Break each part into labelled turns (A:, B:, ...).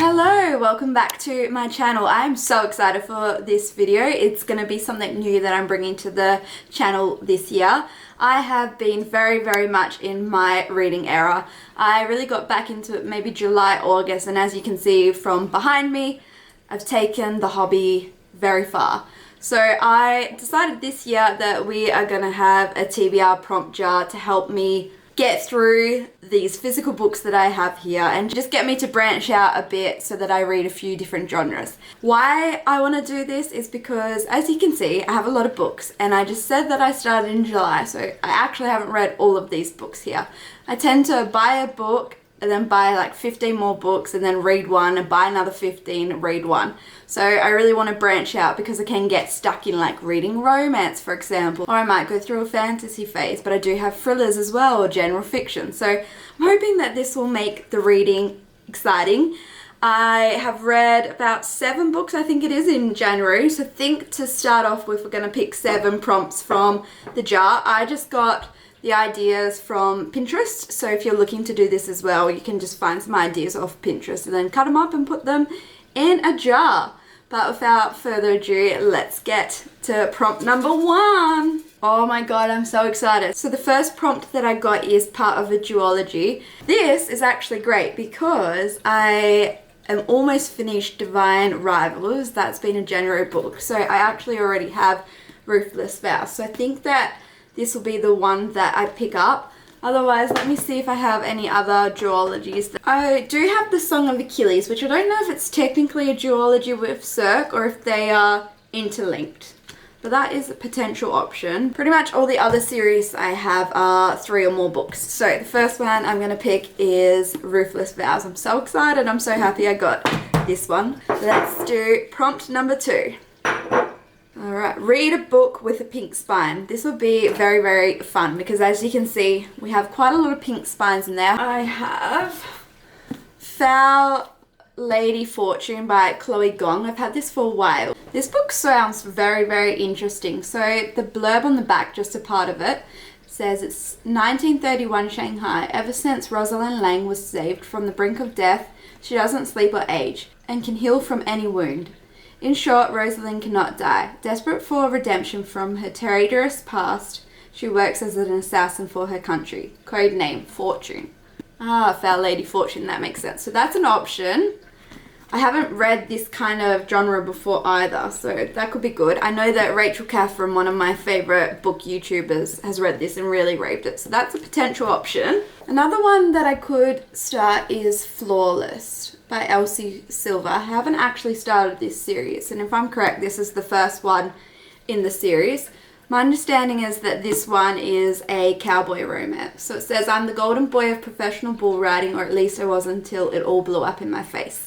A: Hello, welcome back to my channel. I'm so excited for this video. It's going to be something new that I'm bringing to the channel this year. I have been very much in my reading era. I really got back into it maybe July, August, and as you can see from behind me, I've taken the hobby very far. So I decided this year that we are going to have a TBR prompt jar to help me get through these physical books that I have here and just get me to branch out a bit so that I read a few different genres. Why I want to do this is because, as you can see, I have a lot of books, and I just said that I started in July, so I actually haven't read all of these books here. I tend to buy a book and then buy like 15 more books and then read one and buy another 15 and read one. So I really want to branch out because I can get stuck in like reading romance, for example, or I might go through a fantasy phase, but I do have thrillers as well, or general fiction. So I'm hoping that this will make the reading exciting. I have read about 7 books, I think it is, in January. So think to start off with, we're going to pick 7 prompts from the jar. I just got the ideas from Pinterest, so if you're looking to do this as well, you can just find some ideas off Pinterest and then cut them up and put them in a jar. But without further ado, let's get to prompt number 1. Oh my god, I'm so excited. So the first prompt that I got is part of a duology. This is actually great because I am almost finished Divine Rivals. That's been a January book, so I actually already have Ruthless Vows. So I think that this will be the one that I pick up. Otherwise, let me see if I have any other duologies. I do have the Song of Achilles, which I don't know if it's technically a duology with Cirque or if they are interlinked. But that is a potential option. Pretty much all the other series I have are 3 or more books. So the first one I'm going to pick is Ruthless Vows. I'm so excited. I'm so happy I got this one. Let's do prompt number 2. Alright, read a book with a pink spine. This will be very fun because, as you can see, we have quite a lot of pink spines in there. I have Foul Lady Fortune by Chloe Gong. I've had this for a while. This book sounds very interesting. So the blurb on the back, just a part of it, says it's 1931 Shanghai. Ever since Rosalind Lang was saved from the brink of death, she doesn't sleep or age and can heal from any wound. In short, Rosalind cannot die. Desperate for redemption from her traitorous past, she works as an assassin for her country. Code name, Fortune. Ah, Foul Lady Fortune, that makes sense. So that's an option. I haven't read this kind of genre before either, so that could be good. I know that Rachel Catherine, one of my favorite book YouTubers, has read this and really raved it, so that's a potential option. Another one that I could start is Flawless by Elsie Silver. I haven't actually started this series, and if I'm correct, this is the first one in the series. My understanding is that this one is a cowboy romance. So it says, I'm the golden boy of professional bull riding, or at least I was until it all blew up in my face.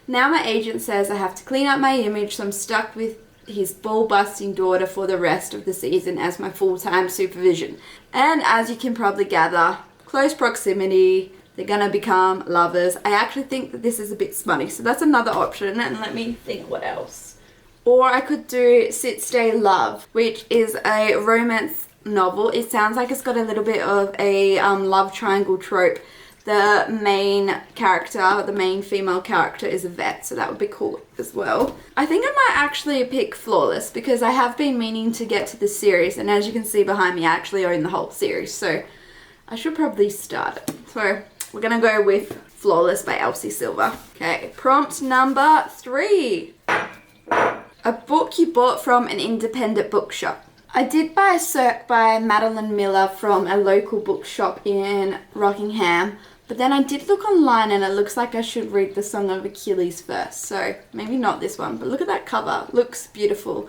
A: Now my agent says I have to clean up my image, so I'm stuck with his bull-busting daughter for the rest of the season as my full-time supervision. And as you can probably gather, close proximity, they're gonna become lovers. I actually think that this is a bit smutty, so that's another option, and let me think what else. Or I could do Sit Stay Love, which is a romance novel. It sounds like it's got a little bit of a love triangle trope. The main character, the main female character, is a vet, so that would be cool as well. I think I might actually pick Flawless because I have been meaning to get to the series, and as you can see behind me, I actually own the whole series, so I should probably start it. So we're gonna go with Flawless by Elsie Silver. Okay, prompt number 3. A book you bought from an independent bookshop. I did buy Cirque by Madeline Miller from a local bookshop in Rockingham, but then I did look online and it looks like I should read the Song of Achilles first, so maybe not this one, but look at that cover, looks beautiful.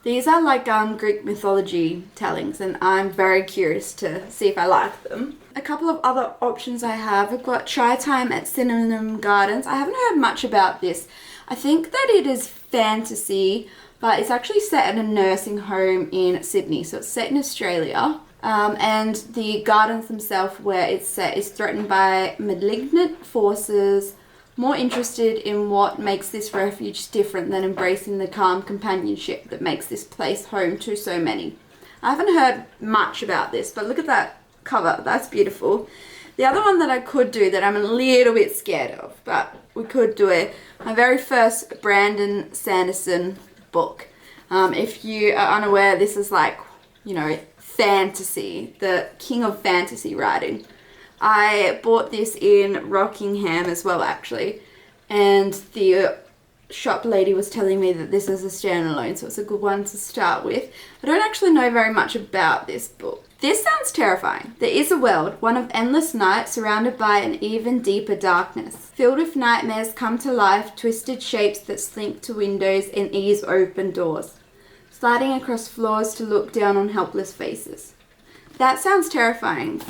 A: These are like Greek mythology tellings, and I'm very curious to see if I like them. A couple of other options I have. I've got Chai Time at Sydenham Gardens. I haven't heard much about this. I think that it is fantasy, but it's actually set in a nursing home in Sydney, so it's set in Australia. And the gardens themselves where it's set is threatened by malignant forces, more interested in what makes this refuge different than embracing the calm companionship that makes this place home to so many. I haven't heard much about this, but look at that cover, that's beautiful. The other one that I could do that I'm a little bit scared of, but we could do it, my very first Brandon Sanderson book. If you are unaware, this is like, you know, fantasy, the king of fantasy writing. I bought this in Rockingham as well, actually, and the shop lady was telling me that this is a standalone, so it's a good one to start with. I don't actually know very much about this book. This sounds terrifying. There is a world, one of endless night, surrounded by an even deeper darkness. Filled with nightmares come to life, twisted shapes that slink to windows and ease open doors, sliding across floors to look down on helpless faces. That sounds terrifying.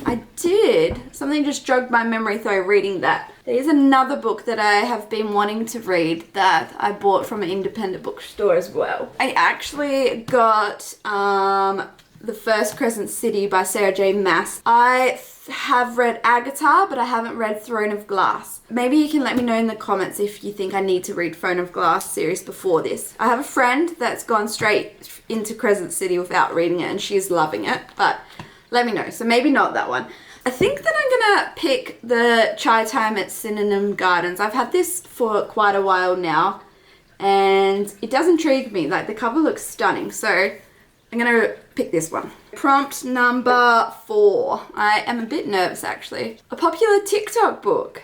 A: Something just jogged my memory though reading that. There is another book that I have been wanting to read that I bought from an independent bookstore as well. I actually got The First Crescent City by Sarah J. Maas. I have read Agatha, but I haven't read Throne of Glass. Maybe you can let me know in the comments if you think I need to read Throne of Glass series before this. I have a friend that's gone straight into Crescent City without reading it, and she's loving it, but let me know. So maybe not that one. I think that I'm gonna pick the Chai Time at Synonym Gardens. I've had this for quite a while now, and it does intrigue me. Like, the cover looks stunning, so I'm gonna pick this one. Prompt number 4. I am a bit nervous, actually. A popular TikTok book.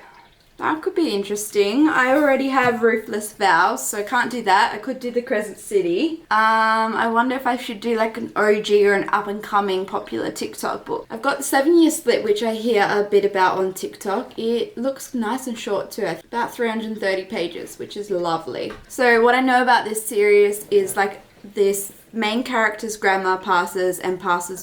A: That could be interesting. I already have Ruthless Vows, so I can't do that. I could do the Crescent City. I wonder if I should do like an OG or an up-and-coming popular TikTok book. I've got the 7-Year Split, which I hear a bit about on TikTok. It looks nice and short too. About 330 pages, which is lovely. So what I know about this series is like this main character's grandma passes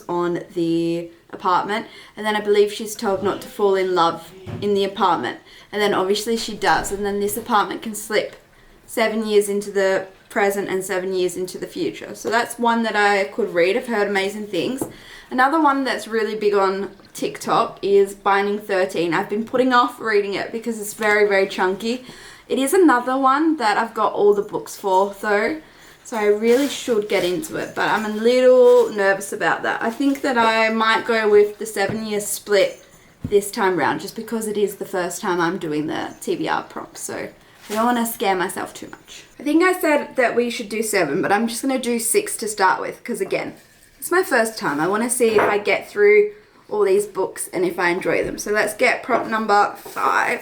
A: on the apartment, and then I believe she's told not to fall in love in the apartment, and then obviously she does, and then this apartment can slip 7 years into the present and 7 years into the future. So that's one that I could read. I've heard amazing things. Another one that's really big on TikTok is Binding 13. I've been putting off reading it because it's very, very chunky. It is another one that I've got all the books for though, so I really should get into it, but I'm a little nervous about that. I think that I might go with the 7-Year Split this time round, just because it is the first time I'm doing the TBR prompts, so I don't want to scare myself too much. I think I said that we should do 7, but I'm just going to do 6 to start with, because again, it's my first time. I want to see if I get through all these books and if I enjoy them. So let's get prompt number 5.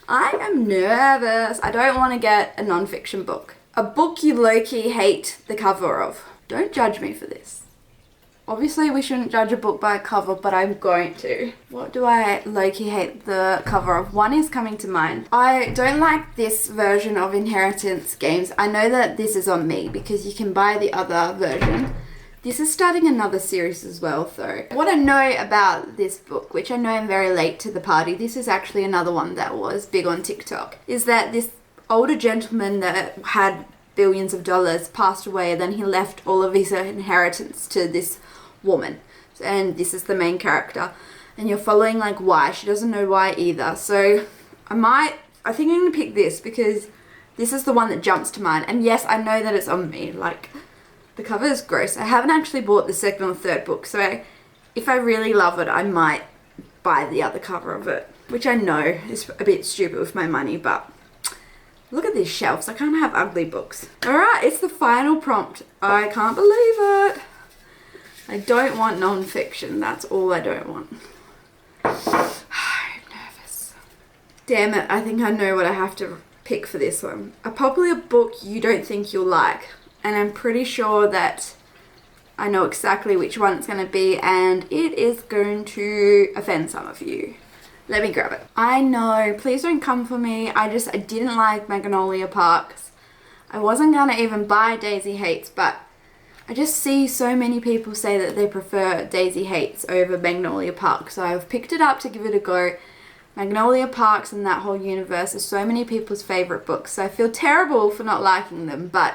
A: I am nervous. I don't want to get a non-fiction book. A book you low-key hate the cover of. Don't judge me for this. Obviously we shouldn't judge a book by a cover, but I'm going to. What do I low-key hate the cover of? One is coming to mind. I don't like this version of Inheritance Games. I know that this is on me because you can buy the other version. This is starting another series as well though. What I know about this book, which I know I'm very late to the party, this is actually another one that was big on TikTok, is that this older gentleman that had billions of dollars passed away, and then he left all of his inheritance to this woman, and this is the main character, and you're following like why. She doesn't know why either, so I think I'm gonna pick this because this is the one that jumps to mind. And yes, I know that it's on me, like the cover is gross. I haven't actually bought the second or third book, so if I really love it I might buy the other cover of it, which I know is a bit stupid with my money, but look at these shelves. I can't have ugly books. Alright, it's the final prompt. I can't believe it. I don't want non-fiction. That's all I don't want. I'm nervous. Damn it, I think I know what I have to pick for this one. A popular book you don't think you'll like. And I'm pretty sure that I know exactly which one it's going to be, and it is going to offend some of you. Let me grab it. I know, please don't come for me. I didn't like Magnolia Parks. I wasn't gonna even buy Daisy Hates, but I just see so many people say that they prefer Daisy Hates over Magnolia Parks, so I've picked it up to give it a go. Magnolia Parks and that whole universe is so many people's favorite books, so I feel terrible for not liking them, but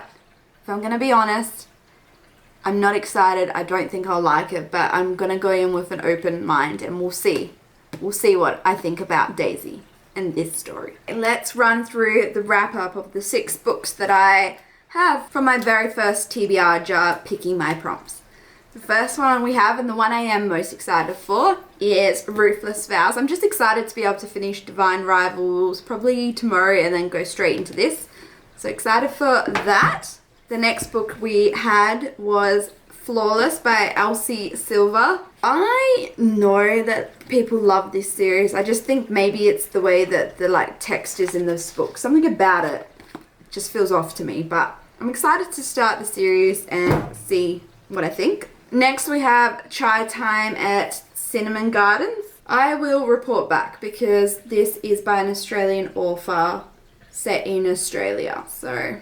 A: if I'm gonna be honest, I'm not excited. I don't think I'll like it, but I'm gonna go in with an open mind and we'll see. We'll see what I think about Daisy and this story. Let's run through the wrap up of the 6 books that I have from my very first TBR jar picking my prompts. The first one we have, and the one I am most excited for, is Ruthless Vows. I'm just excited to be able to finish Divine Rivals probably tomorrow and then go straight into this. So excited for that. The next book we had was Flawless by Elsie Silver. I know that people love this series. I just think maybe it's the way that the text is in this book. Something about it just feels off to me, but I'm excited to start the series and see what I think. Next we have Chai Time at Cinnamon Gardens. I will report back because this is by an Australian author set in Australia. So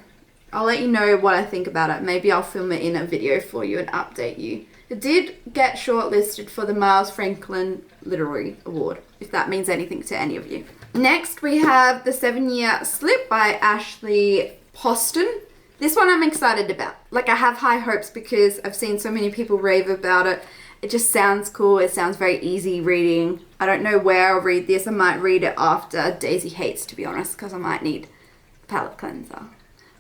A: I'll let you know what I think about it. Maybe I'll film it in a video for you and update you. It did get shortlisted for the Miles Franklin Literary Award, if that means anything to any of you. Next we have The 7-Year Slip by Ashley Poston. This one I'm excited about. I have high hopes because I've seen so many people rave about it. It just sounds cool. It sounds very easy reading. I don't know where I'll read this. I might read it after Daisy Hates, to be honest, because I might need a palate cleanser.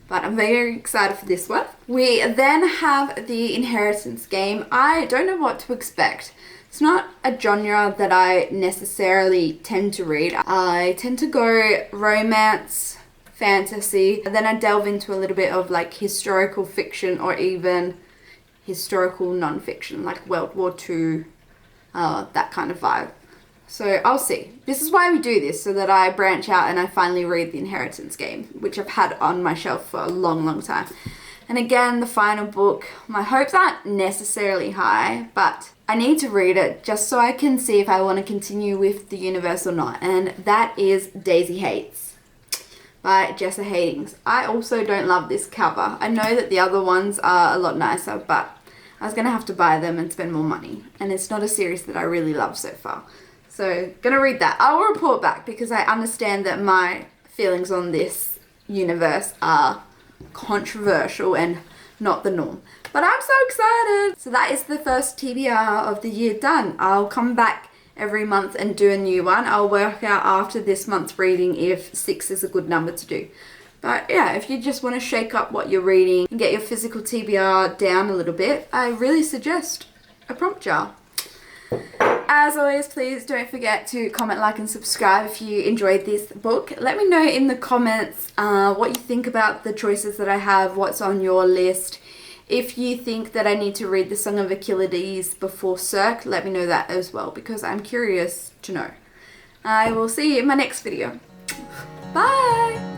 A: But I'm very excited for this one. We then have The Inheritance Game. I don't know what to expect. It's not a genre that I necessarily tend to read. I tend to go romance, fantasy, and then I delve into a little bit of historical fiction or even historical non-fiction, like World War II, that kind of vibe. So I'll see. This is why we do this, so that I branch out and I finally read The Inheritance Game, which I've had on my shelf for a long, long time. And again, the final book, my hopes aren't necessarily high, but I need to read it just so I can see if I want to continue with the universe or not. And that is Daisy Hates by Jessa Hastings. I also don't love this cover. I know that the other ones are a lot nicer, but I was going to have to buy them and spend more money. And it's not a series that I really love so far. So, gonna read that. I'll report back because I understand that my feelings on this universe are controversial and not the norm. But I'm so excited! So that is the first TBR of the year done. I'll come back every month and do a new one. I'll work out after this month's reading if 6 is a good number to do. But yeah, if you just want to shake up what you're reading and get your physical TBR down a little bit, I really suggest a prompt jar. As always, please don't forget to comment, like, and subscribe if you enjoyed this book. Let me know in the comments what you think about the choices that I have, what's on your list. If you think that I need to read The Song of Achilles before Cirque, let me know that as well, because I'm curious to know. I will see you in my next video. Bye!